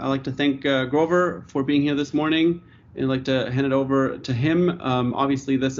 I'd like to thank Grover for being here this morning, and I'd like to hand it over to him. Obviously, the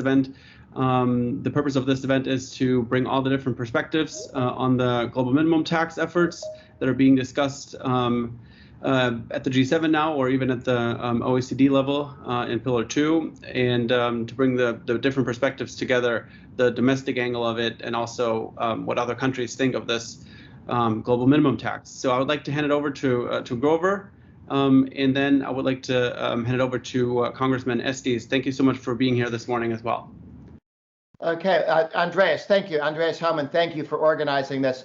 purpose of this event is to bring all the different perspectives on the global minimum tax efforts that are being discussed at the G7 now, or even at the OECD level in Pillar 2, and to bring the different perspectives together, the domestic angle of it, and also what other countries think of this global minimum tax. So I would like to hand it over to Grover, and then I would like to hand it over to Congressman Estes. Thank you so much for being here this morning as well. Okay, Andreas, thank you. Andreas Hellman, thank you for organizing this.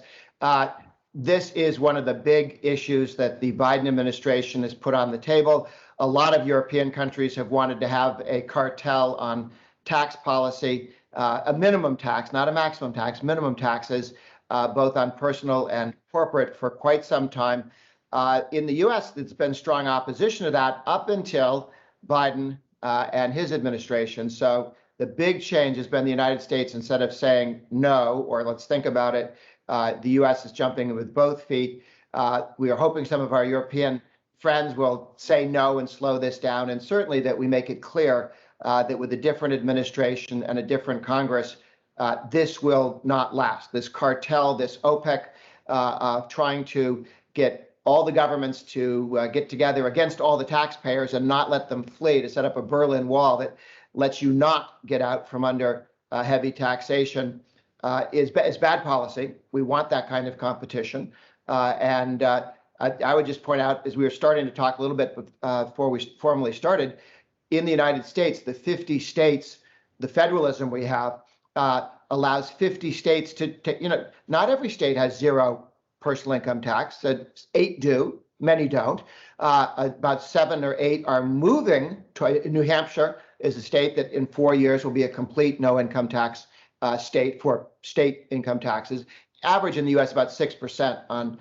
This is one of the big issues that the Biden administration has put on the table. A lot of European countries have wanted to have a cartel on tax policy, a minimum tax, not a maximum tax, minimum taxes, both on personal and corporate for quite some time. In the US, there's been strong opposition to that up until Biden and his administration. So the big change has been the United States, instead of saying no, or let's think about it, the US is jumping with both feet. We are hoping some of our European friends will say no and slow this down, and certainly that we make it clear that with a different administration and a different Congress, this will not last. This cartel, this OPEC trying to get all the governments to get together against all the taxpayers and not let them flee, to set up a Berlin Wall that lets you not get out from under heavy taxation, is bad policy. We want that kind of competition. I would just point out, as we were starting to talk a little bit before we formally started, in the United States, the 50 states, the federalism we have allows 50 states to, not every state has zero personal income tax. 8 do, many don't. About 7 or 8 are moving to. New Hampshire is a state that in 4 years will be a complete no income tax state for state income taxes. Average in the US about 6% on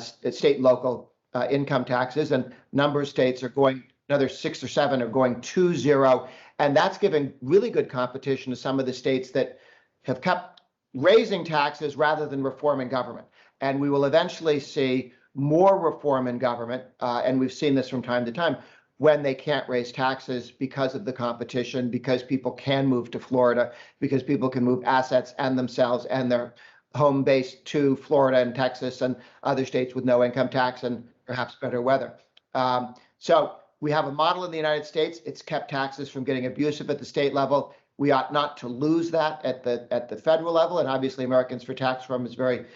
state and local income taxes, and a number of states are going, another 6 or 7 are going to zero. And that's giving really good competition to some of the states that have kept raising taxes rather than reforming government. And we will eventually see more reform in government, and we've seen this from time to time, when they can't raise taxes because of the competition, because people can move to Florida, because people can move assets and themselves and their home base to Florida and Texas and other states with no income tax and perhaps better weather. So we have a model in the United States. It's kept taxes from getting abusive at the state level. We ought not to lose that at the federal level. And obviously, Americans for Tax Reform is very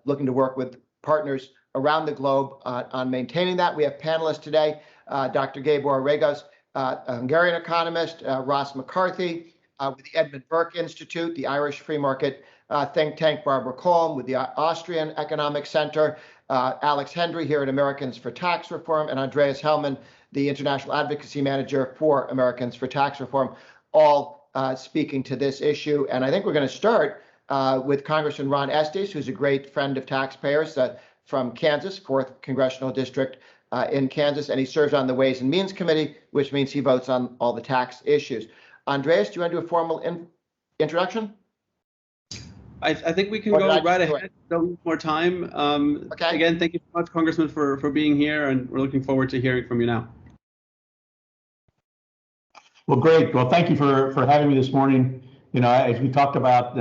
looking to work with partners around the globe on maintaining that. We have panelists today, Dr. Gabor Regos, a Hungarian economist, Ross McCarthy with the Edmund Burke Institute, the Irish Free Market think tank, Barbara Kolm with the Austrian Economic Center, Alex Hendry here at Americans for Tax Reform, and Andreas Hellman, the International Advocacy Manager for Americans for Tax Reform, all speaking to this issue. And I think we're going to start with Congressman Ron Estes, who's a great friend of taxpayers from Kansas, 4th Congressional District in Kansas, and he serves on the Ways and Means Committee, which means he votes on all the tax issues. Andreas, do you want to do a formal introduction? I think we can go right ahead. Don't need more time. Okay. Again, thank you so much, Congressman, for being here, and we're looking forward to hearing from you now. Well, great. Well, thank you for having me this morning. As we talked about,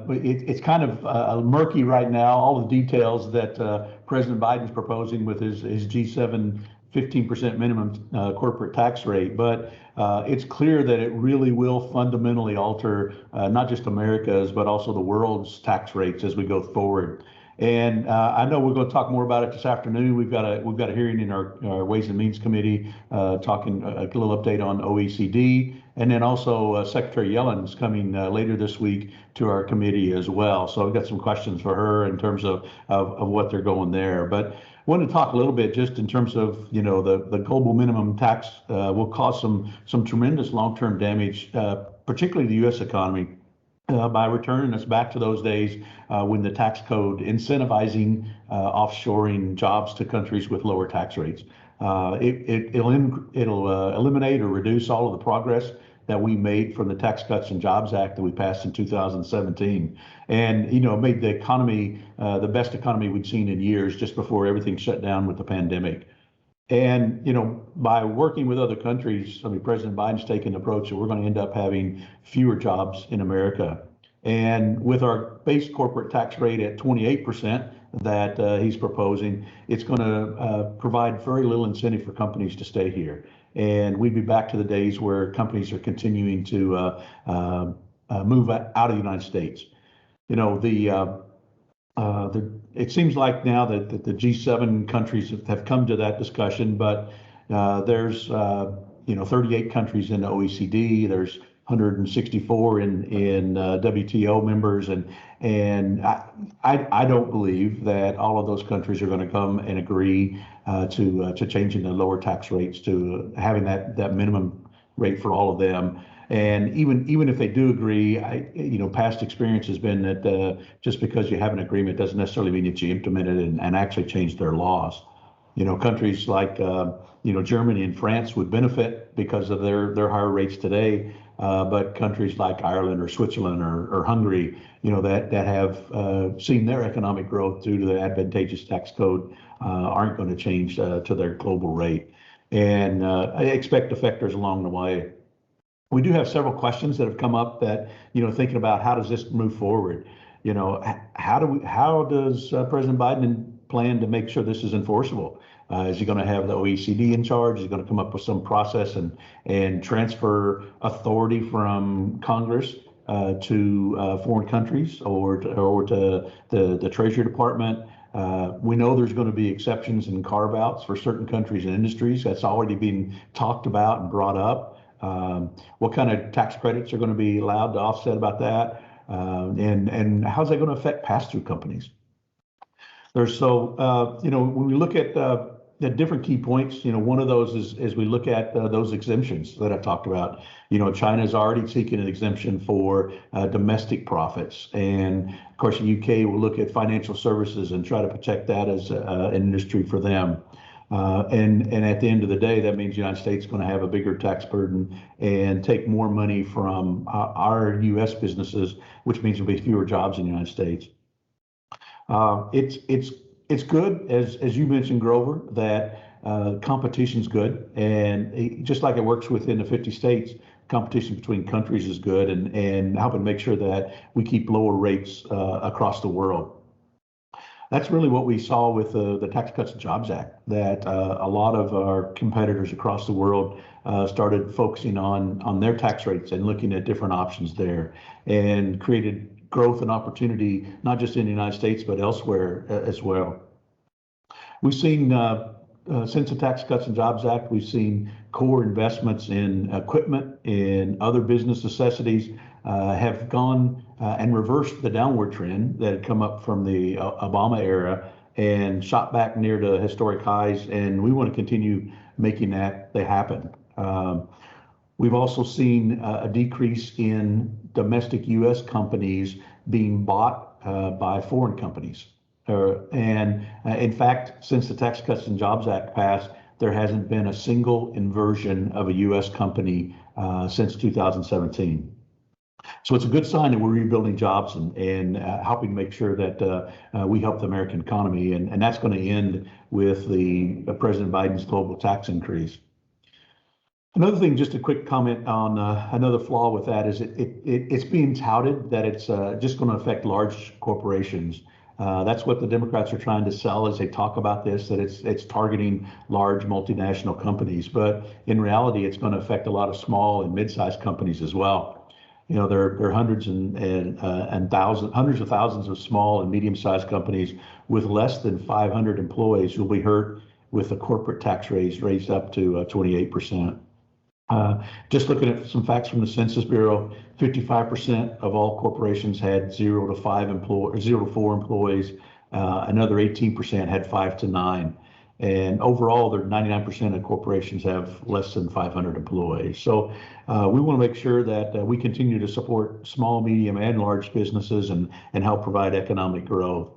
it's kind of murky right now, all the details that President Biden's proposing with his G7 15% minimum corporate tax rate. But it's clear that it really will fundamentally alter not just America's, but also the world's tax rates as we go forward. And I know we're going to talk more about it this afternoon. We've got a hearing in our Ways and Means Committee talking a little update on OECD. And then also Secretary Yellen's coming later this week to our committee as well. So I've got some questions for her in terms of what they're going there. But I want to talk a little bit just in terms of, the global minimum tax will cause some tremendous long-term damage, particularly the U.S. economy, by returning us back to those days when the tax code incentivizing offshoring jobs to countries with lower tax rates. It'll eliminate or reduce all of the progress that we made from the Tax Cuts and Jobs Act that we passed in 2017, and made the economy the best economy we'd seen in years, just before everything shut down with the pandemic. And, by working with other countries, President Biden's taken the approach that we're going to end up having fewer jobs in America. And with our base corporate tax rate at 28% that he's proposing, it's going to provide very little incentive for companies to stay here. And we'd be back to the days where companies are continuing to move out of the United States. It seems like now that the G7 countries have come to that discussion, but there's 38 countries in the OECD. There's 164 in WTO members, and I don't believe that all of those countries are going to come and agree to changing the lower tax rates to having that minimum rate for all of them. And even if they do agree, past experience has been that just because you have an agreement doesn't necessarily mean that you implement it and actually change their laws. Countries like Germany and France would benefit because of their higher rates today, but countries like Ireland or Switzerland or Hungary, that have seen their economic growth due to the advantageous tax code aren't going to change to their global rate. And I expect effectors along the way. We do have several questions that have come up that, thinking about how does this move forward? How does President Biden plan to make sure this is enforceable? Is he going to have the OECD in charge? Is he going to come up with some process and transfer authority from Congress to foreign countries or to the Treasury Department? We know there's going to be exceptions and carve-outs for certain countries and industries. That's already been talked about and brought up. What kind of tax credits are going to be allowed to offset about that? And how's that going to affect pass-through companies? When we look at the different key points, one of those is we look at those exemptions that I talked about. China is already seeking an exemption for domestic profits. And of course, the UK will look at financial services and try to protect that as an industry for them. And at the end of the day, that means the United States is going to have a bigger tax burden and take more money from our U.S. businesses, which means there'll be fewer jobs in the United States. It's good, as you mentioned, Grover, that competition's good, and just like it works within the 50 states, competition between countries is good, and helping make sure that we keep lower rates across the world. That's really what we saw with the Tax Cuts and Jobs Act, that a lot of our competitors across the world started focusing on their tax rates and looking at different options there, and created growth and opportunity, not just in the United States, but elsewhere as well. We've seen, since the Tax Cuts and Jobs Act, we've seen core investments in equipment and other business necessities have gone and reversed the downward trend that had come up from the Obama era and shot back near the historic highs, and we want to continue making that happen. We've also seen a decrease in domestic U.S. companies being bought by foreign companies. And in fact, since the Tax Cuts and Jobs Act passed, there hasn't been a single inversion of a U.S. company since 2017. So it's a good sign that we're rebuilding jobs and helping make sure that we help the American economy. And that's going to end with the President Biden's global tax increase. Another thing, just a quick comment on another flaw with that is it's being touted that it's just going to affect large corporations. That's what the Democrats are trying to sell as they talk about this, that it's targeting large multinational companies. But in reality, it's going to affect a lot of small and mid-sized companies as well. There are hundreds of thousands of small and medium-sized companies with less than 500 employees who will be hurt with the corporate tax raised up to 28%. Just looking at some facts from the Census Bureau, 55% of all corporations had 0 to 4 employees. Another 18% had 5 to 9. And overall, 99% of corporations have less than 500 employees. So we want to make sure that we continue to support small, medium, and large businesses and help provide economic growth.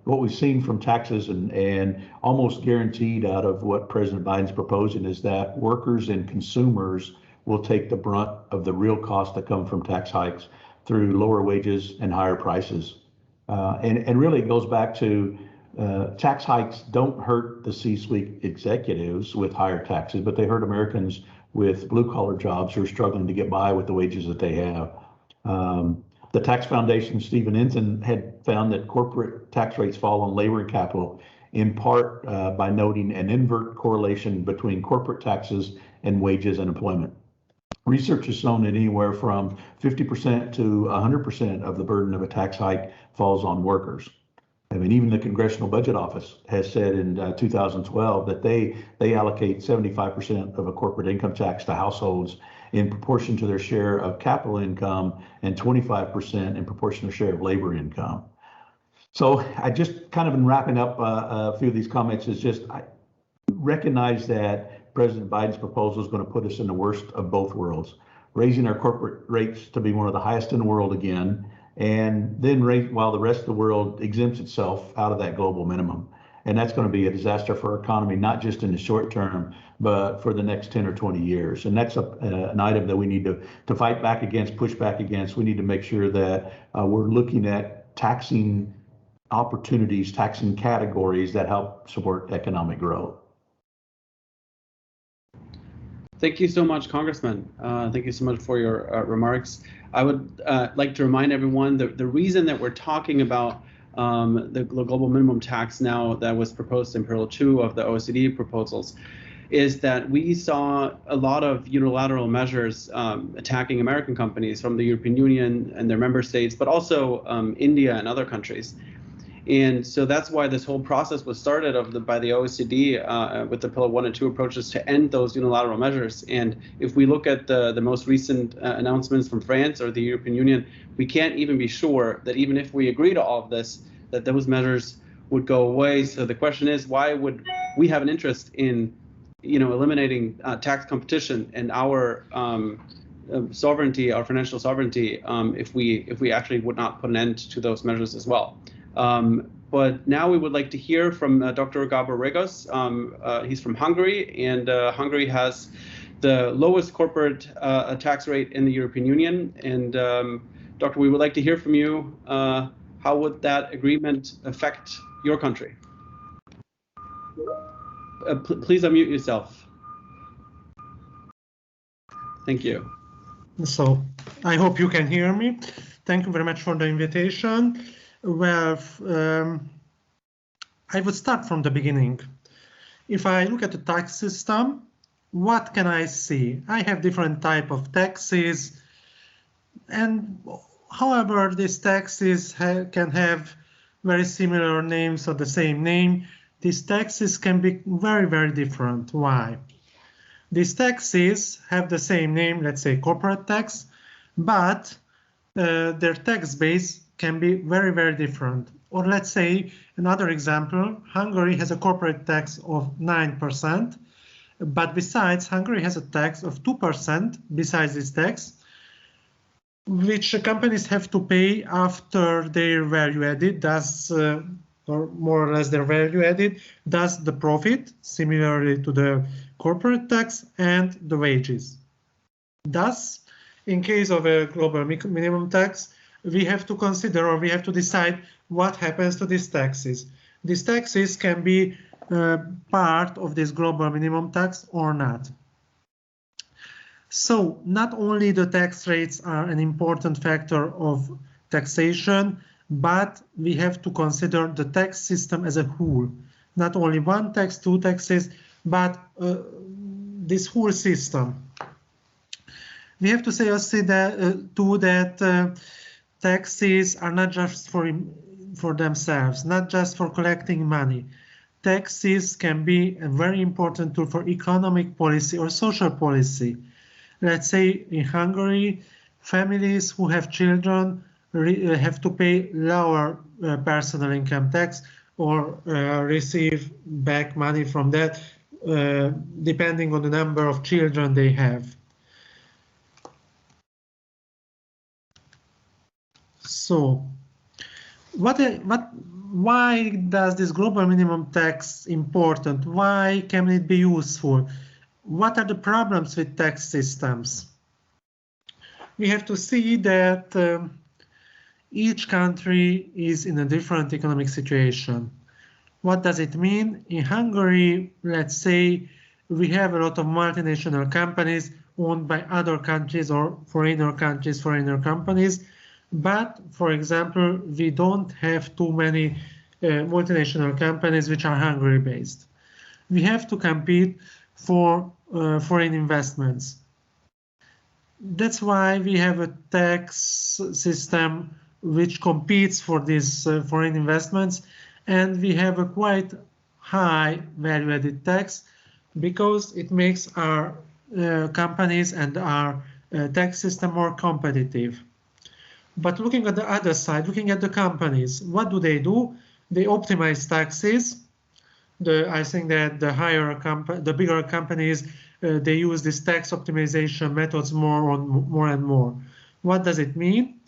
What we've seen from taxes and almost guaranteed out of what President Biden's proposing is that workers and consumers will take the brunt of the real costs that come from tax hikes through lower wages and higher prices. And really it goes back to tax hikes don't hurt the C-suite executives with higher taxes, but they hurt Americans with blue-collar jobs who are struggling to get by with the wages that they have. The Tax Foundation, Stephen Ensign, had found that corporate tax rates fall on labor and capital, in part by noting an invert correlation between corporate taxes and wages and employment. Research has shown that anywhere from 50% to 100% of the burden of a tax hike falls on workers. I mean, even the Congressional Budget Office has said in 2012 that they allocate 75% of a corporate income tax to households in proportion to their share of capital income and 25% in proportion to their share of labor income. So I just kind of in wrapping up a few of these comments is just I recognize that President Biden's proposal is going to put us in the worst of both worlds, raising our corporate rates to be one of the highest in the world again, and then while the rest of the world exempts itself out of that global minimum. And that's going to be a disaster for our economy, not just in the short term, but for the next 10 or 20 years. And that's an item that we need to fight back against, push back against. We need to make sure that we're looking at taxing opportunities, taxing categories that help support economic growth. Thank you so much, Congressman. Thank you so much for your remarks. I would like to remind everyone that the reason that we're talking about the global minimum tax now that was proposed in Pillar 2 of the OECD proposals is that we saw a lot of unilateral measures attacking American companies from the European Union and their member states, but also India and other countries. And so that's why this whole process was started by the OECD with the Pillar 1 and 2 approaches to end those unilateral measures. And if we look at the most recent announcements from France or the European Union, we can't even be sure that even if we agree to all of this, that those measures would go away. So the question is, why would we have an interest in, eliminating tax competition and our sovereignty, our financial sovereignty, if we actually would not put an end to those measures as well? But now we would like to hear from Dr. Gábor Regos. He's from Hungary, and Hungary has the lowest corporate tax rate in the European Union. And Doctor, we would like to hear from you. How would that agreement affect your country? Please unmute yourself. Thank you. So I hope you can hear me. Thank you very much for the invitation. Well, I would start from the beginning. If I look at the tax system, what can I see? I have different type of taxes, and however, these taxes can have very similar names or the same name. These taxes can be very, very different. Why? These taxes have the same name, let's say corporate tax, but their tax base can be very, very different. Or let's say another example, Hungary has a corporate tax of 9%, but besides, Hungary has a tax of 2% besides this tax, which companies have to pay after their value added, thus, or more or less their value added, thus the profit, similarly to the corporate tax, and the wages. Thus, in case of a global minimum tax, we have to consider, or we have to decide what happens to these taxes. These taxes can be part of this global minimum tax or not. So not only the tax rates are an important factor of taxation, but we have to consider the tax system as a whole. Not only one tax, two taxes, but this whole system. We have to say also that taxes are not just for themselves, not just for collecting money. Taxes can be a very important tool for economic policy or social policy. Let's say in Hungary, families who have children have to pay lower personal income tax or receive back money from that, depending on the number of children they have. So, why does this global minimum tax important? Why can it be useful? What are the problems with tax systems? We have to see that each country is in a different economic situation. What does it mean? In Hungary, let's say we have a lot of multinational companies owned by other countries or foreigner countries, foreigner companies. But, for example, we don't have too many multinational companies which are Hungary-based. We have to compete for foreign investments. That's why we have a tax system which competes for these foreign investments, and we have a quite high value-added tax because it makes our companies and our tax system more competitive. But looking at the other side, looking at the companies, what do? They optimize taxes. I think that the bigger companies, they use these tax optimization methods more and more. What does it mean?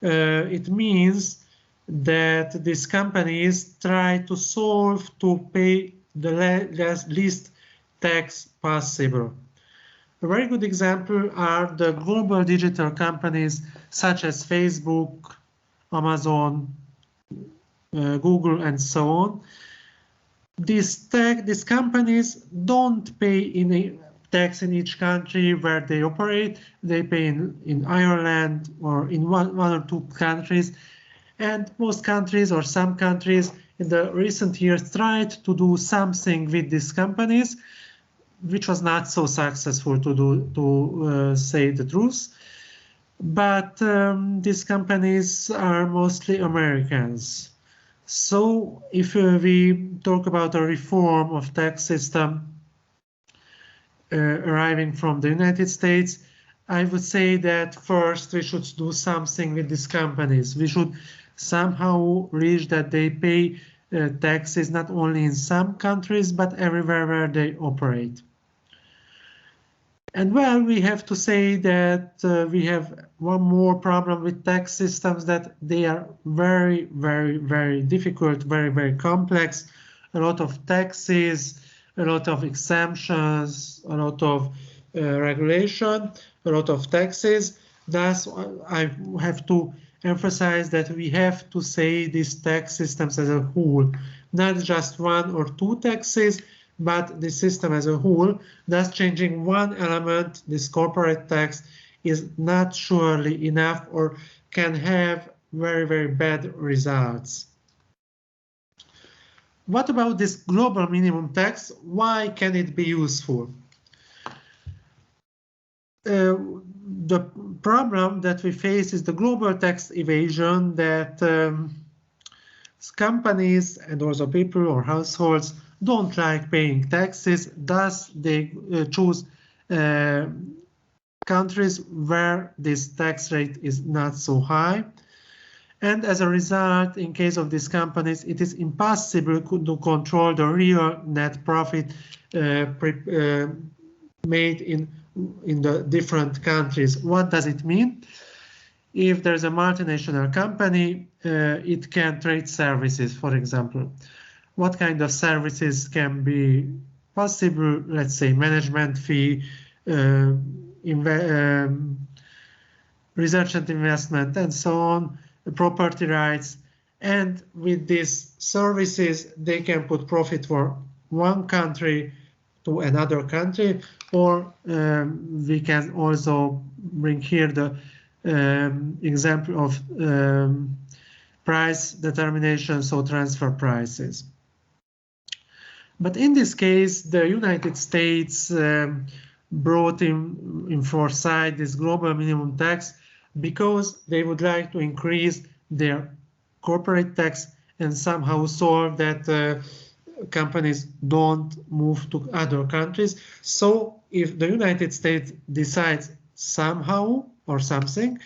It means that these companies try to solve to pay the least tax possible. A very good example are the global digital companies such as Facebook, Amazon, Google, and so on. These companies don't pay any tax in each country where they operate. They pay in Ireland or in one or two countries. And most countries or some countries in the recent years tried to do something with these companies, which was not so successful to say the truth. But these companies are mostly Americans. So if we talk about a reform of tax system arriving from the United States, I would say that first we should do something with these companies. We should somehow reach that they pay taxes not only in some countries, but everywhere where they operate. And well, we have to say that we have one more problem with tax systems, that they are very, very, very difficult, very, very complex. A lot of taxes, a lot of exemptions, a lot of regulation, a lot of taxes. Thus, I have to emphasize that we have to say these tax systems as a whole, not just one or two taxes, but the system as a whole. Thus, changing one element, this corporate tax, is not surely enough or can have very, very bad results. What about this global minimum tax? Why can it be useful? The problem that we face is the global tax evasion, that companies and also people or households don't like paying taxes. Thus, they choose countries where this tax rate is not so high. And as a result, in case of these companies, it is impossible to control the real net profit made in the different countries. What does it mean? If there's a multinational company, it can trade services, for example. What kind of services can be possible? Let's say management fee, research and investment, and so on, property rights. And with these services, they can put profit for one country to another country, or we can also bring here the example of price determination, so transfer prices. But in this case, the United States brought in foresight this global minimum tax because they would like to increase their corporate tax and somehow solve that companies don't move to other countries. So if the United States decides somehow or something,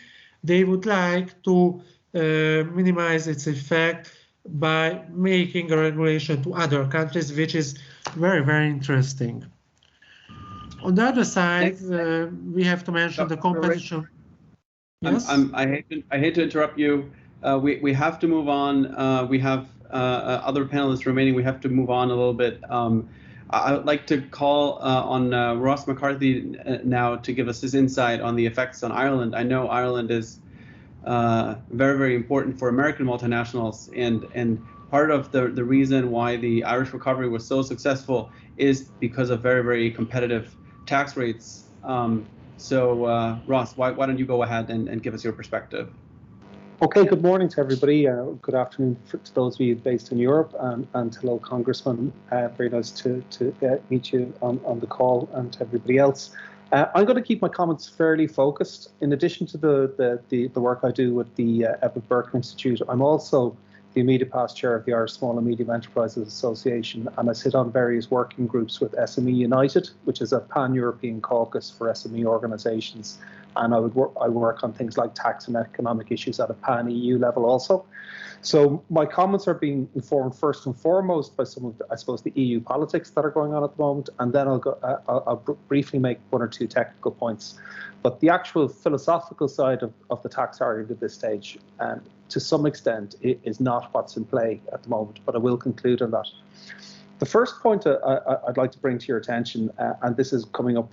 they would like to minimize its effect by making a regulation to other countries, which is very, very interesting. On the other side, we have to mention the competition. Yes? I hate to interrupt you. We have to move on. We have other panelists remaining. We have to move on a little bit. I would like to call on Ross McCarthy now to give us his insight on the effects on Ireland. I know Ireland is very, very important for American multinationals, and part of the reason why the Irish recovery was so successful is because of very, very competitive tax rates. So Ross, why don't you go ahead and give us your perspective? Okay, good morning to everybody. Good afternoon to those of you based in Europe, and hello, Congressman. Very nice to meet you on the call, and to everybody else. I'm going to keep my comments fairly focused. In addition to the work I do with the Edmund Burke Institute, I'm also the immediate past chair of the Irish Small and Medium Enterprises Association, and I sit on various working groups with SME United, which is a pan-European caucus for SME organisations. And I work on things like tax and economic issues at a pan-EU level also. So my comments are being informed first and foremost by some of the, I suppose, the EU politics that are going on at the moment, and then I'll briefly make one or two technical points. But the actual philosophical side of the tax argument at this stage, to some extent, is not what's in play at the moment, but I will conclude on that. The first point I'd like to bring to your attention, and this is coming up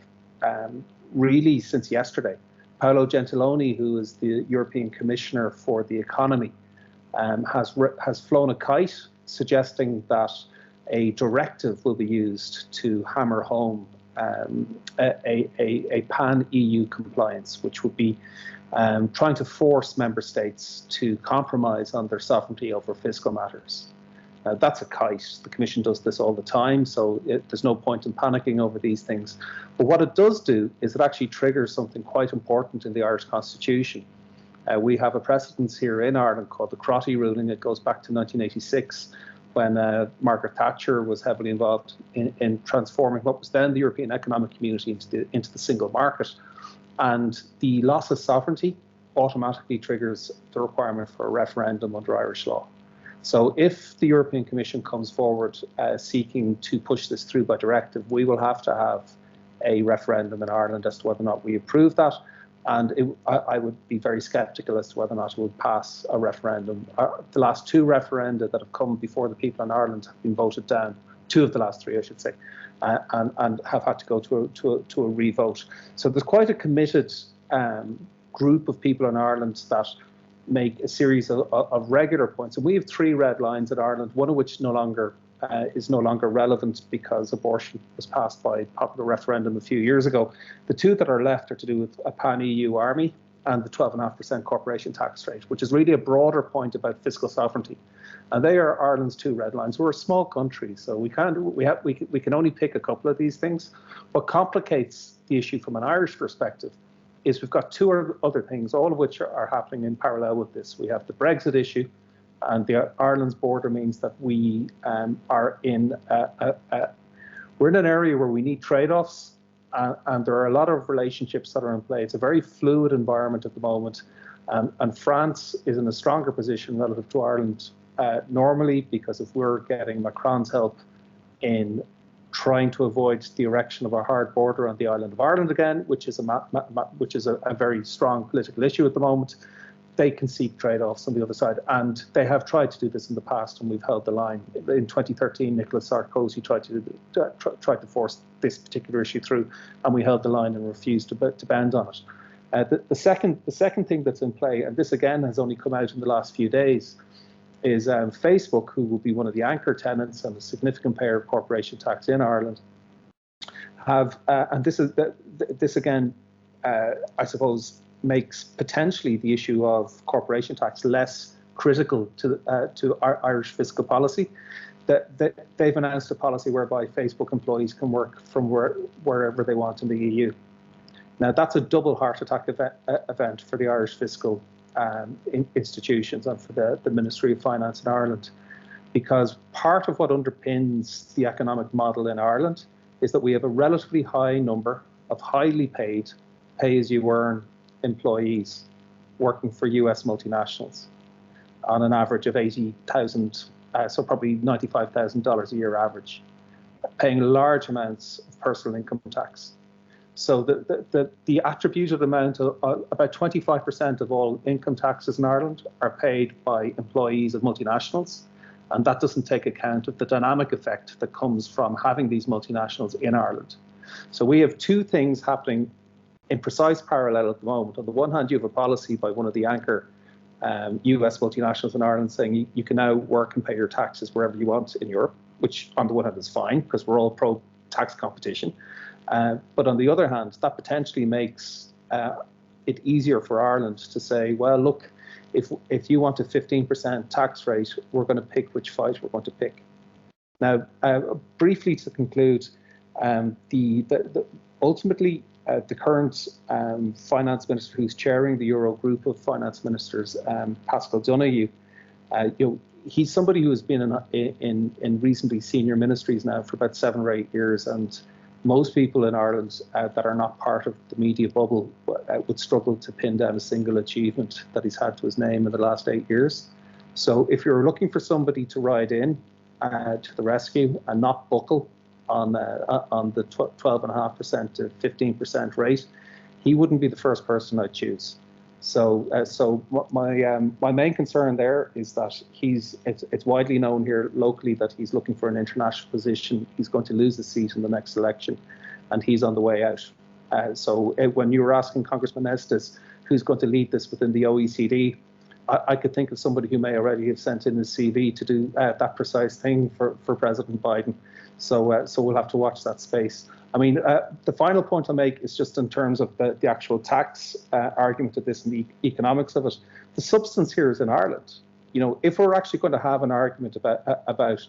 really since yesterday, Paolo Gentiloni, who is the European Commissioner for the Economy, has flown a kite suggesting that a directive will be used to hammer home a pan-EU compliance, which would be trying to force member states to compromise on their sovereignty over fiscal matters. That's a kite. The Commission does this all the time, so there's no point in panicking over these things. But what it does do is it actually triggers something quite important in the Irish Constitution. We have a precedence here in Ireland called the Crotty ruling. It goes back to 1986, when Margaret Thatcher was heavily involved in transforming what was then the European Economic Community into the single market. And the loss of sovereignty automatically triggers the requirement for a referendum under Irish law. So if the European Commission comes forward seeking to push this through by directive, we will have to have a referendum in Ireland as to whether or not we approve that. And I would be very sceptical as to whether or not it would pass a referendum. The last two referenda that have come before the people in Ireland have been voted down, two of the last three, I should say, and have had to go to a revote. So there's quite a committed group of people in Ireland that make a series of regular points. And we have three red lines in Ireland, one of which is no longer relevant because abortion was passed by popular referendum a few years ago. The two that are left are to do with a pan-EU army and the 12.5% corporation tax rate, which is really a broader point about fiscal sovereignty. And they are Ireland's two red lines. We're a small country, so we can only pick a couple of these things. What complicates the issue from an Irish perspective is we've got two other things, all of which are happening in parallel with this. We have the Brexit issue, and Ireland's border means that we are in we're in an area where we need trade-offs, and there are a lot of relationships that are in play. It's a very fluid environment at the moment, and France is in a stronger position relative to Ireland normally, because if we're getting Macron's help in trying to avoid the erection of a hard border on the island of Ireland again, which is a very strong political issue at the moment, they can seek trade-offs on the other side. And they have tried to do this in the past, and we've held the line. In 2013, Nicolas Sarkozy tried to force this particular issue through, and we held the line and refused to bend on it. The second thing that's in play, and this again has only come out in the last few days, is Facebook, who will be one of the anchor tenants and a significant payer of corporation tax in Ireland, have, and this again, I suppose, makes potentially the issue of corporation tax less critical to Irish fiscal policy. That they've announced a policy whereby Facebook employees can work from wherever they want in the EU. Now that's a double heart attack event for the Irish fiscal institutions and for the Ministry of Finance in Ireland, because part of what underpins the economic model in Ireland is that we have a relatively high number of highly paid, pay-as-you-earn employees working for US multinationals on an average of $80,000, so probably $95,000 a year average, paying large amounts of personal income tax. So the attributed amount of about 25% of all income taxes in Ireland are paid by employees of multinationals, and that doesn't take account of the dynamic effect that comes from having these multinationals in Ireland. So we have two things happening in precise parallel at the moment. On the one hand, you have a policy by one of the anchor US multinationals in Ireland saying you can now work and pay your taxes wherever you want in Europe, which on the one hand is fine because we're all pro tax competition. But on the other hand, that potentially makes it easier for Ireland to say, well, look, if you want a 15% tax rate, we're going to pick which fight we're going to pick. Now, briefly to conclude, ultimately, the current finance minister who's chairing the Euro group of finance ministers, Pascal Donoghue, he's somebody who has been in reasonably senior ministries now for about 7 or 8 years, and most people in Ireland that are not part of the media bubble would struggle to pin down a single achievement that he's had to his name in the last 8 years. So if you're looking for somebody to ride in to the rescue and not buckle on the 12.5% to 15% rate, he wouldn't be the first person I'd choose. So my main concern there is that it's widely known here locally that he's looking for an international position. He's going to lose the seat in the next election, and he's on the way out. So when you were asking Congressman Estes who's going to lead this within the OECD, I could think of somebody who may already have sent in his CV to do that precise thing for President Biden. So we'll have to watch that space. I mean, the final point I'll make is just in terms of the actual tax argument of this and the economics of it. The substance here is in Ireland. If we're actually going to have an argument about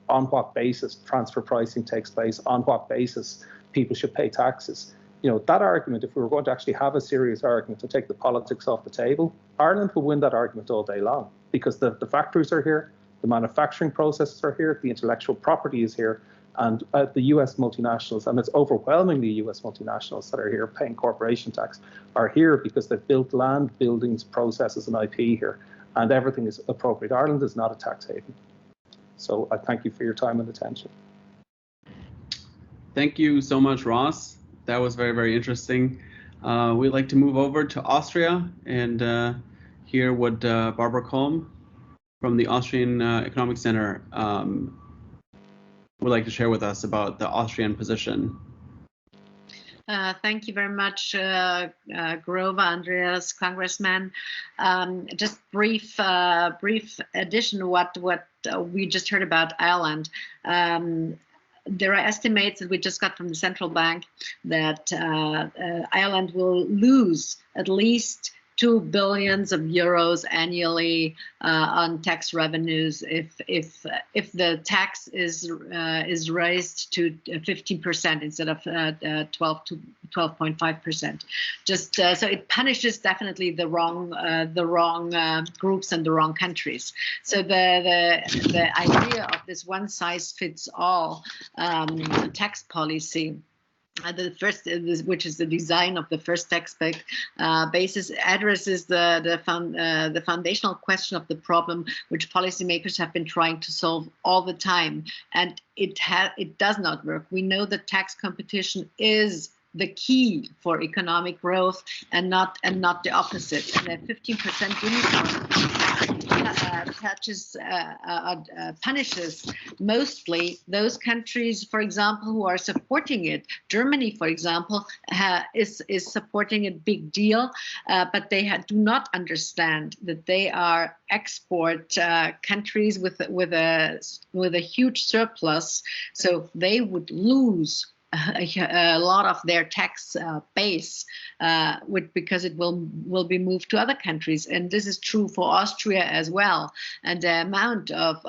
on what basis transfer pricing takes place, on what basis people should pay taxes, that argument, if we were going to actually have a serious argument to take the politics off the table, Ireland will win that argument all day long because the factories are here, the manufacturing processes are here, the intellectual property is here, and the US multinationals, and it's overwhelmingly US multinationals that are here paying corporation tax, are here because they've built land, buildings, processes, and IP here, and everything is appropriate. Ireland is not a tax haven. So I thank you for your time and attention. Thank you so much, Ross. That was very, very interesting. We'd like to move over to Austria and hear what Barbara Kolm from the Austrian Economic Center would like to share with us about the Austrian position. Thank you very much, Grover, Andreas, Congressman. Just brief addition to what we just heard about Ireland. There are estimates that we just got from the central bank that Ireland will lose at least 2 billion euros annually on tax revenues if the tax is raised to 15% instead of 12 to 12.5%. Just so it punishes definitely the wrong groups and the wrong countries. So the idea of this one size fits all tax policy. The first, which is the design of the first tax basis, addresses the foundational question of the problem, which policymakers have been trying to solve all the time, and it does not work. We know that tax competition is the key for economic growth, and not the opposite. And the 15% uniform punishes mostly those countries, for example, who are supporting it. Germany, for example, is supporting a big deal, but they do not understand that they are export countries with a huge surplus, so they would lose a lot of their tax base, because it will be moved to other countries, and this is true for Austria as well. And the amount of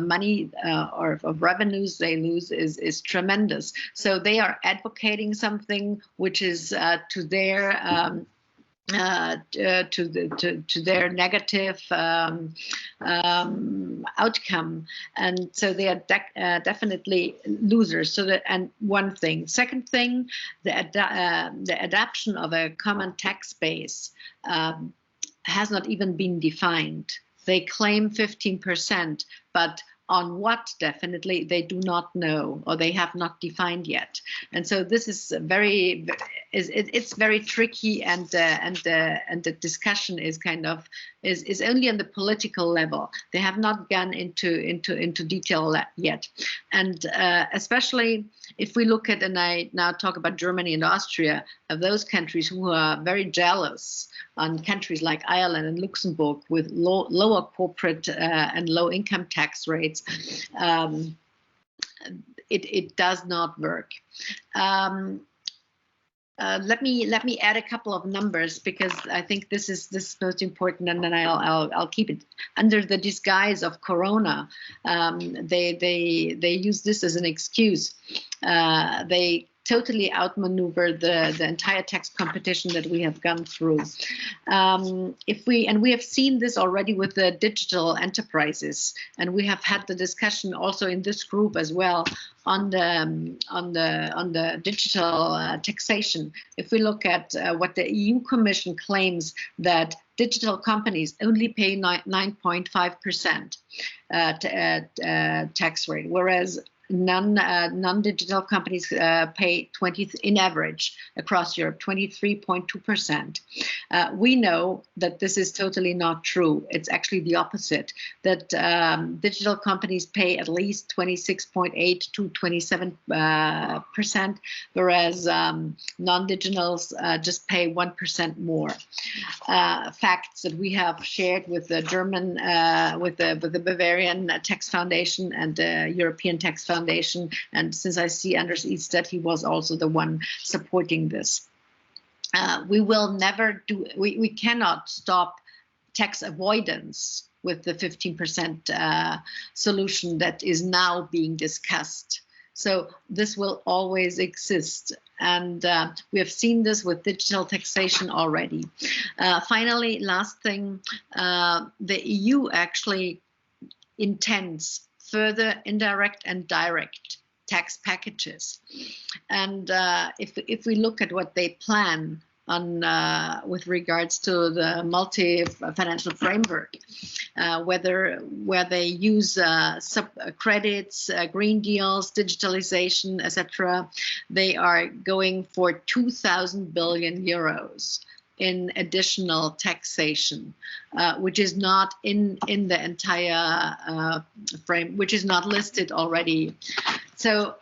money or of revenues they lose is tremendous. So they are advocating something which is to their their negative outcome, and so they are definitely losers. So that, and one thing. Second thing, the adoption of a common tax base has not even been defined. They claim 15%, but on what, definitely, they do not know, or they have not defined yet. And so this is very, it's very tricky, and the discussion is kind of is only on the political level. They have not gone into detail yet, and especially if we look at, and I now talk about Germany and Austria, of those countries who are very jealous on countries like Ireland and Luxembourg with lower corporate and low income tax rates. It does not work. Let me add a couple of numbers, because I think this is most important, and then I'll keep it under the disguise of Corona. They use this as an excuse. They totally outmaneuver the entire tax competition that we have gone through. We have seen this already with the digital enterprises, and we have had the discussion also in this group as well on the digital taxation. If we look at what the EU Commission claims, that digital companies only pay 9.5% tax rate, whereas non-digital companies pay in average across Europe 23.2%. We know that this is totally not true. It's actually the opposite. That digital companies pay at least 26.8 to 27%, whereas non-digitals just pay 1% more. Facts that we have shared with the German, with the Bavarian Tax Foundation and the European Tax Foundation, and since I see Anders Edsted, he was also the one supporting this. We will never do. We cannot stop tax avoidance with the 15% solution that is now being discussed. So this will always exist, and we have seen this with digital taxation already. Finally, last thing, the EU actually intends further indirect and direct tax packages, and if we look at what they plan on with regards to the multi-financial framework, where they use credits, green deals, digitalization, etc., they are going for 2,000 billion euros in additional taxation, which is not in the entire frame, which is not listed already. So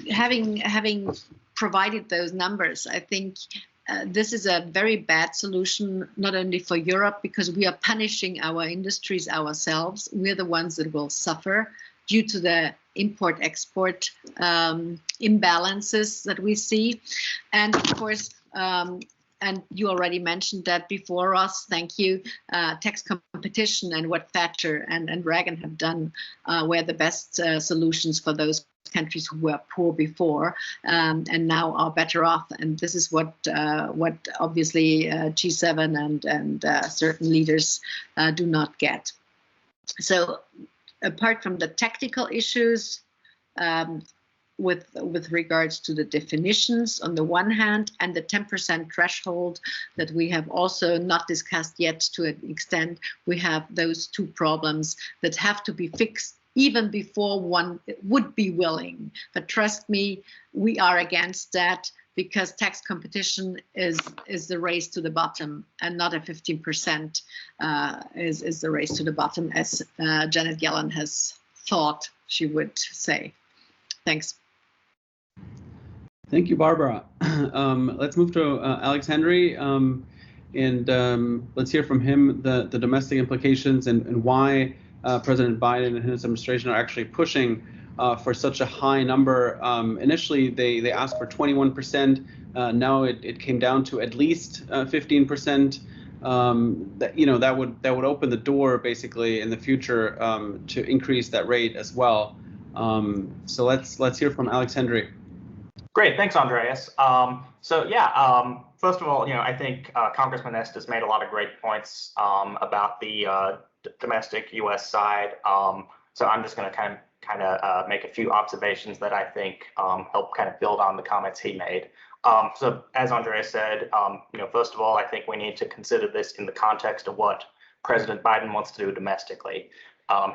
having provided those numbers, I think this is a very bad solution, not only for Europe, because we are punishing our industries ourselves. We're the ones that will suffer due to the import-export imbalances that we see. And of course, and you already mentioned that before us, thank you, tax competition and what Thatcher and Reagan have done were the best solutions for those countries who were poor before and now are better off. And this is what obviously G7 and certain leaders do not get. So apart from the technical issues, with regards to the definitions on the one hand, and the 10% threshold that we have also not discussed yet to an extent, we have those two problems that have to be fixed even before one would be willing. But trust me, we are against that, because tax competition is the race to the bottom, and not a 15% is the race to the bottom, as Janet Yellen has thought she would say. Thanks. Thank you, Barbara. Let's move to Alex Henry, and let's hear from him the domestic implications and why President Biden and his administration are actually pushing for such a high number. Initially, they asked for 21%. Now it came down to at least 15%. That would open the door basically in the future to increase that rate as well. So let's hear from Alex Henry. Great, thanks, Andreas. First of all, I think Congressman Estes made a lot of great points about the domestic U.S. side. So I'm just going to kind of make a few observations that I think help kind of build on the comments he made. So as Andreas said, first of all, I think we need to consider this in the context of what President Biden wants to do domestically.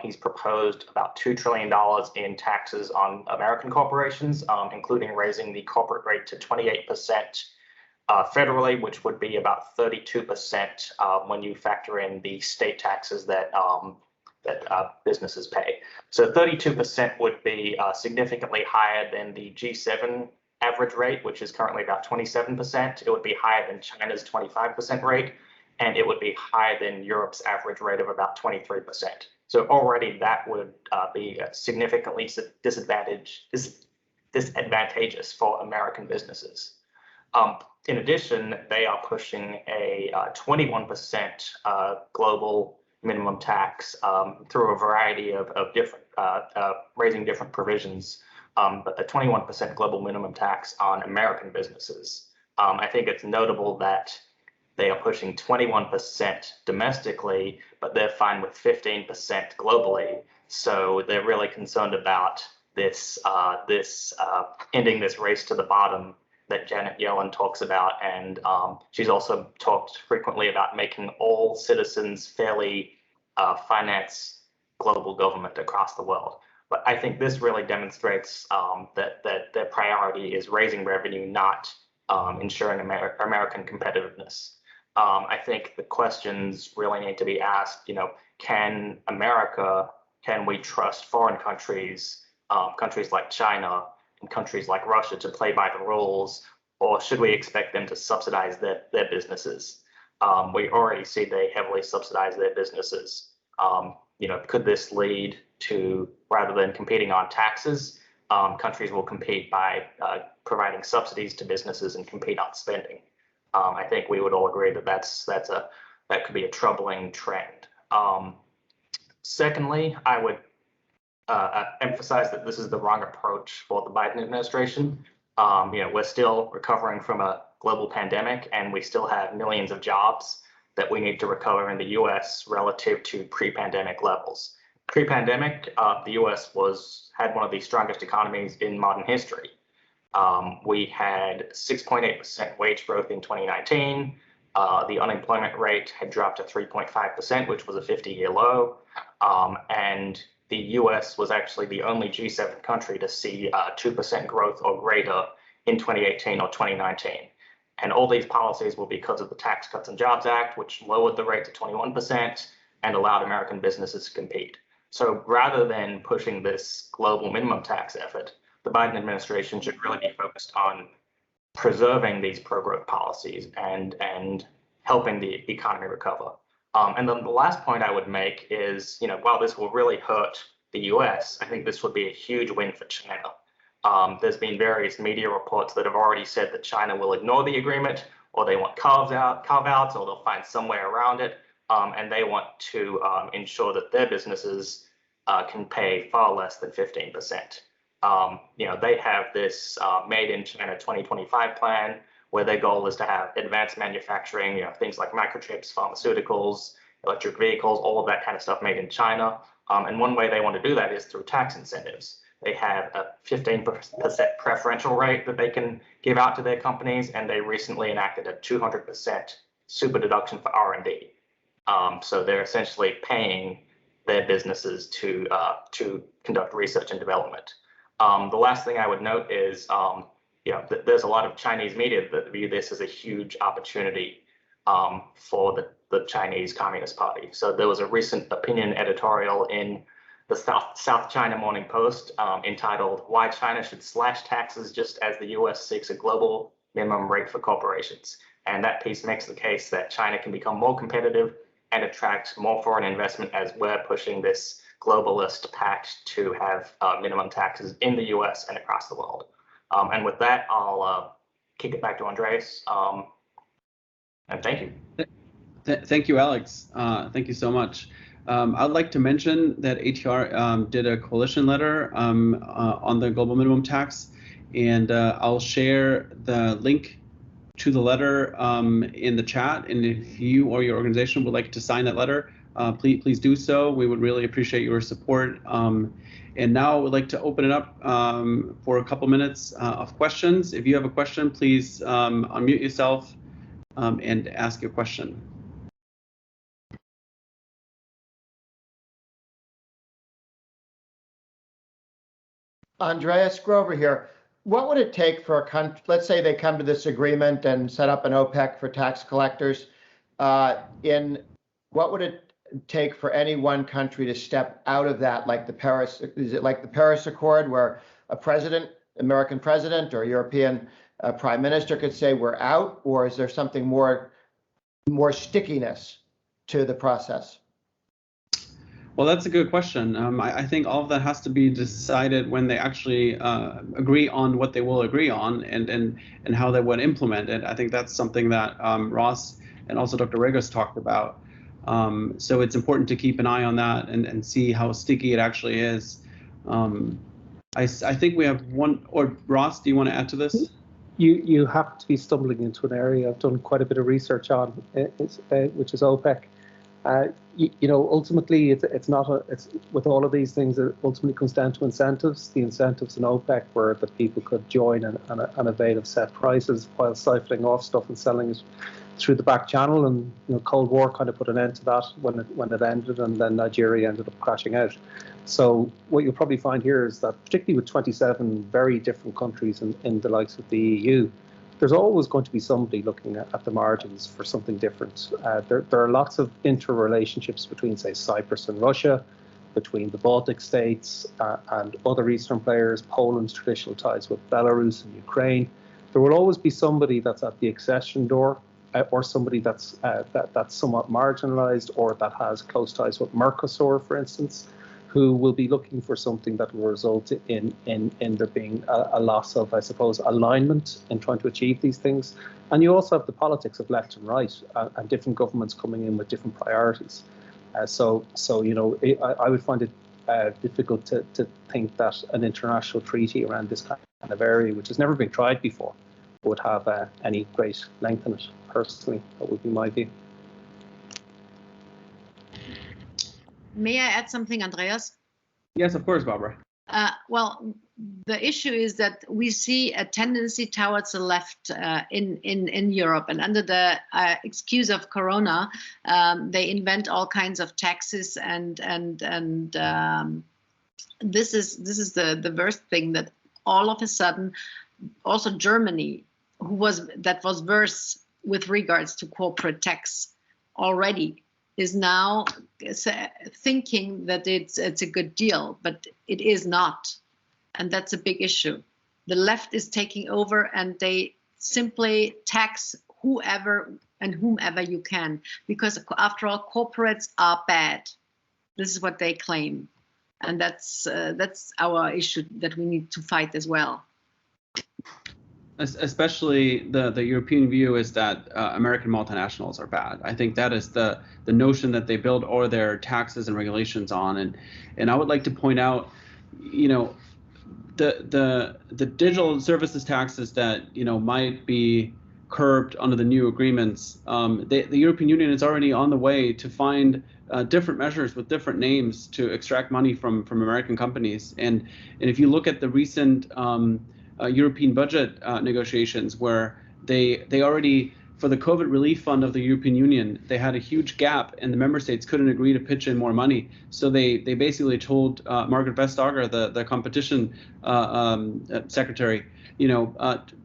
He's proposed about $2 trillion in taxes on American corporations, including raising the corporate rate to 28%, federally, which would be about 32% when you factor in the state taxes that businesses pay. So 32% would be significantly higher than the G7 average rate, which is currently about 27%. It would be higher than China's 25% rate, and it would be higher than Europe's average rate of about 23%. So already that would be significantly disadvantageous for American businesses. In addition, they are pushing a 21% global minimum tax through a variety of different, raising different provisions, but a 21% global minimum tax on American businesses. I think it's notable that they are pushing 21% domestically, but they're fine with 15% globally. So they're really concerned about this, ending this race to the bottom that Janet Yellen talks about, and she's also talked frequently about making all citizens fairly finance global government across the world. But I think this really demonstrates that their priority is raising revenue, not ensuring American competitiveness. I think the questions really need to be asked, can we trust foreign countries, countries like China, countries like Russia to play by the rules, or should we expect them to subsidize their businesses? We already see they heavily subsidize their businesses. Could this lead to, rather than competing on taxes, countries will compete by providing subsidies to businesses and compete on spending? I think we would all agree that that could be a troubling trend. Secondly, I would emphasize that this is the wrong approach for the Biden administration. We're still recovering from a global pandemic, and we still have millions of jobs that we need to recover in the U.S. relative to pre-pandemic levels. Pre-pandemic, the U.S. had one of the strongest economies in modern history. We had 6.8% wage growth in 2019. The unemployment rate had dropped to 3.5%, which was a 50-year low. And the U.S. was actually the only G7 country to see 2% growth or greater in 2018 or 2019. And all these policies were because of the Tax Cuts and Jobs Act, which lowered the rate to 21% and allowed American businesses to compete. So rather than pushing this global minimum tax effort, the Biden administration should really be focused on preserving these pro-growth policies and helping the economy recover. And then the last point I would make is, while this will really hurt the US, I think this would be a huge win for China. There's been various media reports that have already said that China will ignore the agreement, or they want carve-outs, or they'll find some way around it. And they want to ensure that their businesses can pay far less than 15%. They have this Made in China 2025 plan, where their goal is to have advanced manufacturing, things like microchips, pharmaceuticals, electric vehicles, all of that kind of stuff made in China. And one way they want to do that is through tax incentives. They have a 15% preferential rate that they can give out to their companies, and they recently enacted a 200% super deduction for R&D. So they're essentially paying their businesses to conduct research and development. The last thing I would note is, there's a lot of Chinese media that view this as a huge opportunity for the Chinese Communist Party. So there was a recent opinion editorial in the South China Morning Post entitled "Why China Should Slash Taxes Just as the U.S. Seeks a Global Minimum Rate for Corporations." And that piece makes the case that China can become more competitive and attract more foreign investment as we're pushing this globalist pact to have minimum taxes in the U.S. and across the world. And with that, I'll kick it back to Andreas. And thank you. Thank you, Alex. Thank you so much. I'd like to mention that ATR did a coalition letter on the global minimum tax, and I'll share the link to the letter in the chat. And if you or your organization would like to sign that letter, please do so. We would really appreciate your support. And now I would like to open it up for a couple minutes of questions. If you have a question, please unmute yourself and ask your question. Andreas Grover here. what would it take for a country, let's say they come to this agreement and set up an OPEC for tax collectors, what would it take for any one country to step out of that, like is it like the Paris Accord, where a president, American president or European prime minister could say we're out, or is there something more stickiness to the process? Well, that's a good question. I think all of that has to be decided when they actually agree on what they will agree on and how they would implement it. I think that's something that Ross and also Dr. Regos talked about. So it's important to keep an eye on that and see how sticky it actually is. I think we have one, or Ross, do you want to add to this? You happen to be stumbling into an area I've done quite a bit of research on, which is OPEC. Ultimately, it's with all of these things, it ultimately comes down to incentives. The incentives in OPEC were that people could join and avail of set prices while siphoning off stuff and selling it through the back channel. And Cold War kind of put an end to that when it ended, and then Nigeria ended up crashing out. So what you'll probably find here is that, particularly with 27 very different countries in the likes of the EU, there's always going to be somebody looking at the margins for something different. There are lots of interrelationships between, say, Cyprus and Russia, between the Baltic states and other Eastern players, Poland's traditional ties with Belarus and Ukraine. There will always be somebody that's at the accession door, or somebody that's somewhat marginalized, or that has close ties with Mercosur, for instance, who will be looking for something that will result in there being a loss of, I suppose, alignment in trying to achieve these things. And you also have the politics of left and right, and different governments coming in with different priorities. I would find it difficult to think that an international treaty around this kind of area, which has never been tried before, would have any great length in it. Personally, that would be my view. May I add something, Andreas? Yes, of course, Barbara. Well, the issue is that we see a tendency towards the left in Europe, and under the excuse of Corona, they invent all kinds of taxes, and this is the worst thing, that all of a sudden, also Germany, that was worse with regards to corporate tax already, is now thinking that it's a good deal, but it is not. And that's a big issue. The left is taking over, and they simply tax whoever and whomever you can, because after all, corporates are bad. This is what they claim. And that's our issue that we need to fight as well. Especially the European view is that American multinationals are bad. I think that is the notion that they build all their taxes and regulations on. And I would like to point out, the digital services taxes that might be curbed under the new agreements. The European Union is already on the way to find different measures with different names to extract money from American companies. And if you look at the recent European budget negotiations, where they already, for the COVID relief fund of the European Union, they had a huge gap, and the member states couldn't agree to pitch in more money. So they basically told Margaret Vestager, the competition secretary,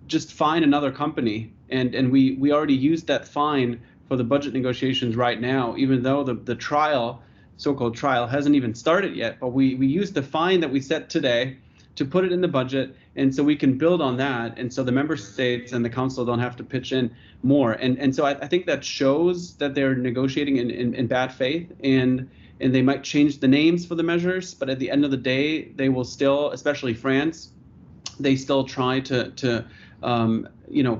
just find another company. And we already used that fine for the budget negotiations right now, even though the trial, so-called trial, hasn't even started yet. But we used the fine that we set today to put it in the budget, and so we can build on that, and so the member states and the council don't have to pitch in more. And so I think that shows that they're negotiating in bad faith, and they might change the names for the measures, but at the end of the day, they will still, especially France, they still try to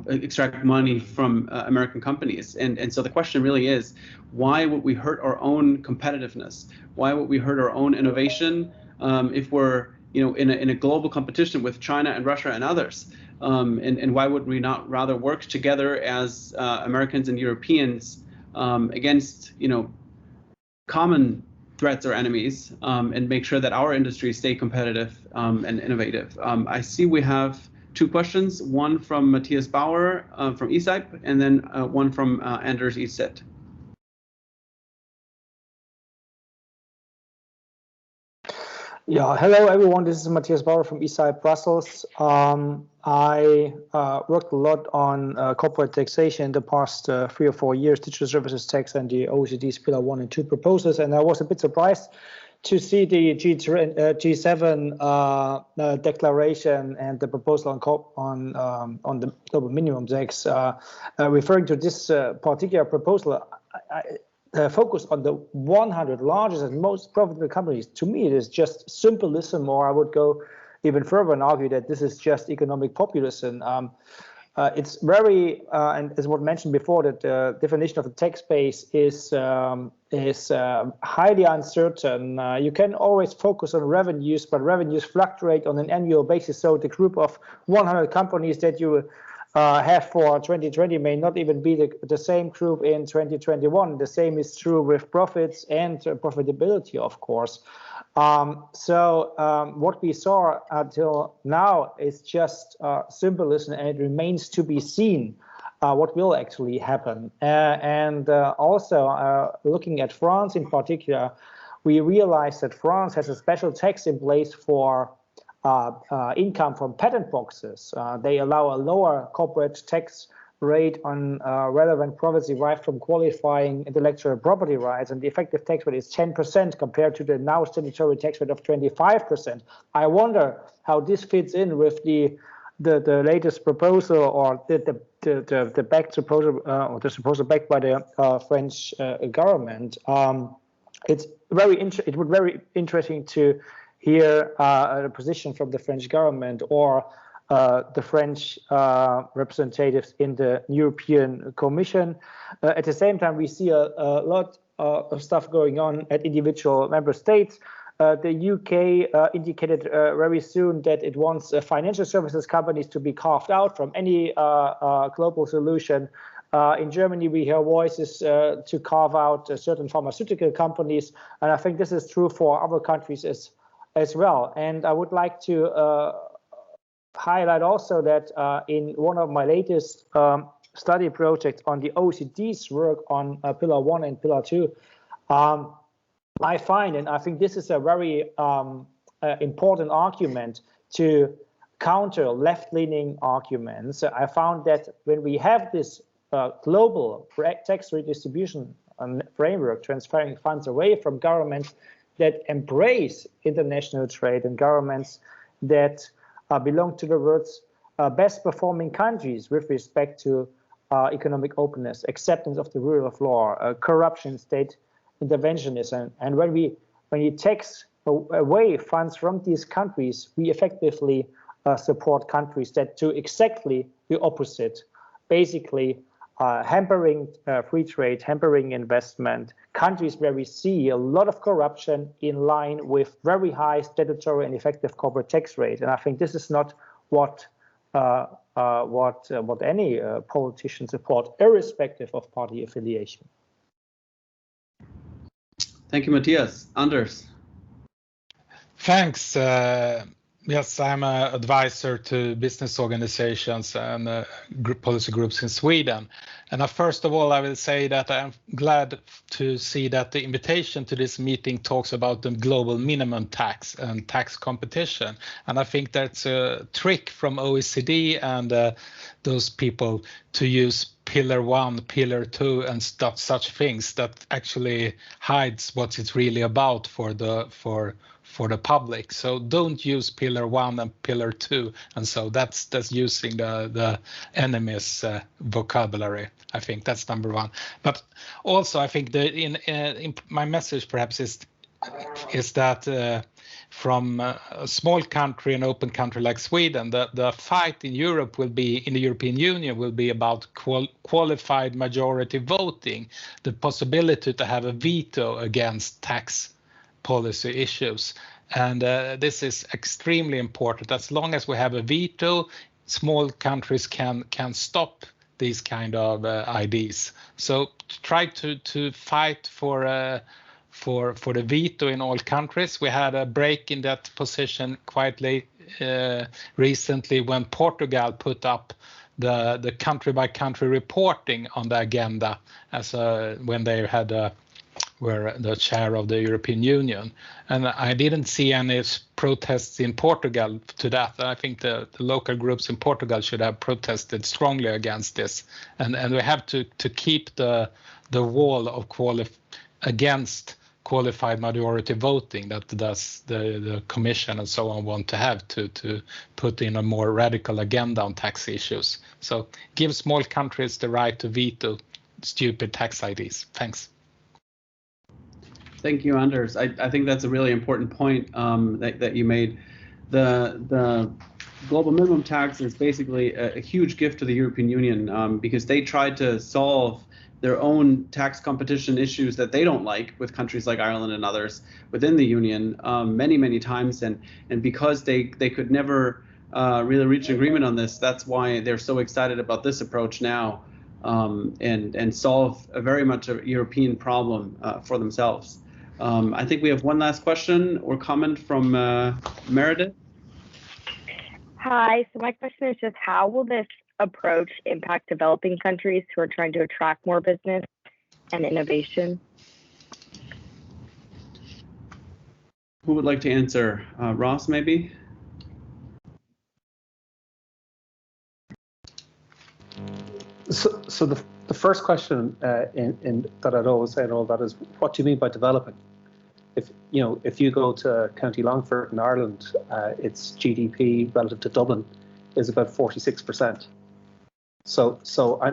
extract money from American companies. And so the question really is, why would we hurt our own competitiveness? Why would we hurt our own innovation if we're in a global competition with China and Russia and others? And why would we not rather work together as Americans and Europeans against common threats or enemies, and make sure that our industries stay competitive and innovative? I see we have two questions, one from Matthias Bauer from ESIPE, and then one from Anders Eastet. Yeah, hello everyone. This is Matthias Bauer from Eastside Brussels. I worked a lot on corporate taxation in the past 3 or 4 years, digital services tax and the OECD's Pillar 1 and 2 proposals, and I was a bit surprised to see the G7 declaration and the proposal on the global minimum tax. Referring to this particular proposal, focus on the 100 largest and most profitable companies. To me, it is just symbolism, or I would go even further and argue that this is just economic populism. It's very, and as was mentioned before, that the definition of the tax base is highly uncertain. You can always focus on revenues, but revenues fluctuate on an annual basis. So the group of 100 companies that you have for 2020 may not even be the same group in 2021. The same is true with profits and profitability, of course. What we saw until now is just symbolism, and it remains to be seen what will actually happen. Also, looking at France in particular, we realize that France has a special tax in place for income from patent boxes. They allow a lower corporate tax rate on relevant profits derived from qualifying intellectual property rights, and the effective tax rate is 10% compared to the now statutory tax rate of 25%. I wonder how this fits in with the latest proposal, or the backed proposal, or the proposal backed by the French government. It would be very interesting to hear a position from the French government or the French representatives in the European Commission. At the same time, we see a lot of stuff going on at individual member states. The UK indicated very soon that it wants financial services companies to be carved out from any global solution. In Germany, we hear voices to carve out certain pharmaceutical companies, and I think this is true for other countries as well. And I would like to highlight also that in one of my latest study projects on the OECD's work on Pillar 1 and Pillar 2, I find, and I think this is a very important argument to counter left-leaning arguments. I found that when we have this global tax redistribution framework transferring funds away from governments that embrace international trade and governments that belong to the world's best performing countries with respect to economic openness, acceptance of the rule of law, corruption, state interventionism. And when you tax away funds from these countries, we effectively support countries that do exactly the opposite, basically hampering free trade, hampering investment, countries where we see a lot of corruption in line with very high statutory and effective corporate tax rate. And I think this is not what any politician support, irrespective of party affiliation. Thank you, Matthias. Anders. Thanks. Yes, I'm an advisor to business organizations and policy groups in Sweden. And first of all, I will say that I'm glad to see that the invitation to this meeting talks about the global minimum tax and tax competition. And I think that's a trick from OECD and those people to use Pillar 1, Pillar 2 and such things that actually hides what it's really about for the public. So don't use Pillar 1 and Pillar 2, and so that's using the enemy's vocabulary. I think that's number one. But also I think in my message perhaps is that from a small country, an open country like Sweden, the fight in Europe will be, in the European Union, will be about qualified majority voting, the possibility to have a veto against tax policy issues. And this is extremely important. As long as we have a veto, small countries can stop these kind of ideas. So try to fight for the veto in all countries. We had a break in that position quite late recently when Portugal put up the country by country reporting on the agenda as when they had were the chair of the European Union, and I didn't see any protests in Portugal to that. I think the local groups in Portugal should have protested strongly against this, and we have to keep the wall of against qualified majority voting that the Commission and so on want to have to put in a more radical agenda on tax issues. So give small countries the right to veto stupid tax ideas. Thanks. Thank you, Anders. I think that's a really important point that you made. The global minimum tax is basically a huge gift to the European Union because they tried to solve their own tax competition issues that they don't like with countries like Ireland and others within the Union many times, and because they could never really reach an agreement on this, that's why they're so excited about this approach now and solve a very much a European problem for themselves. I think we have one last question or comment from Meredith. Hi, so my question is just how will this approach impact developing countries who are trying to attract more business and innovation? Who would like to answer? Ross, maybe? So the first question in that I'd always say and all that is, what do you mean by developing? If you go to County Longford in Ireland, its GDP relative to Dublin is about 46%. So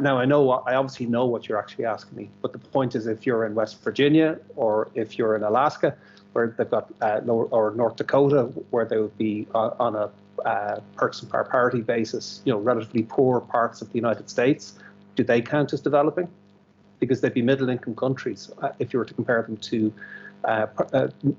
now I obviously know what you're actually asking me, but the point is, if you're in West Virginia or if you're in Alaska, where they've got or North Dakota, where they would be on a purchasing power parity basis, relatively poor parts of the United States, do they count as developing? Because they'd be middle-income countries if you were to compare them to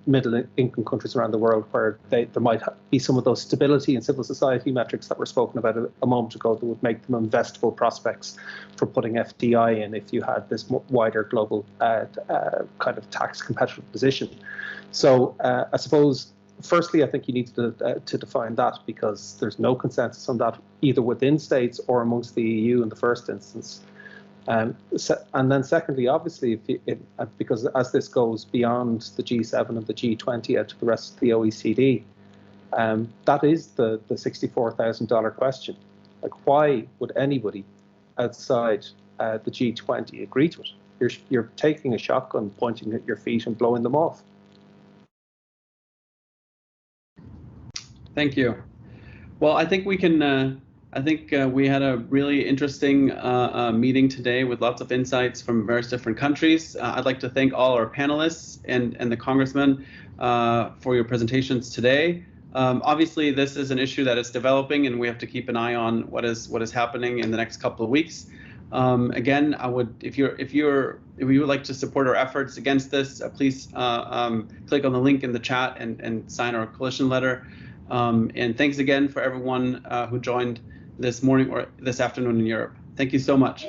middle-income countries around the world, where there might be some of those stability and civil society metrics that were spoken about a moment ago that would make them investable prospects for putting FDI in if you had this wider global kind of tax competitive position. So I suppose, firstly, I think you need to define that, because there's no consensus on that either within states or amongst the EU in the first instance. And then secondly, obviously, because as this goes beyond the G7 and the G20 out to the rest of the OECD, that is the $64,000 question. Like, why would anybody outside the G20 agree to it? You're taking a shotgun, pointing at your feet and blowing them off. Thank you. Well, I think we can. We had a really interesting meeting today with lots of insights from various different countries. I'd like to thank all our panelists and the congressmen for your presentations today. Obviously, this is an issue that is developing, and we have to keep an eye on what is happening in the next couple of weeks. Again, I would, if you would like to support our efforts against this, please click on the link in the chat and sign our coalition letter. And thanks again for everyone who joined this morning or this afternoon in Europe. Thank you so much.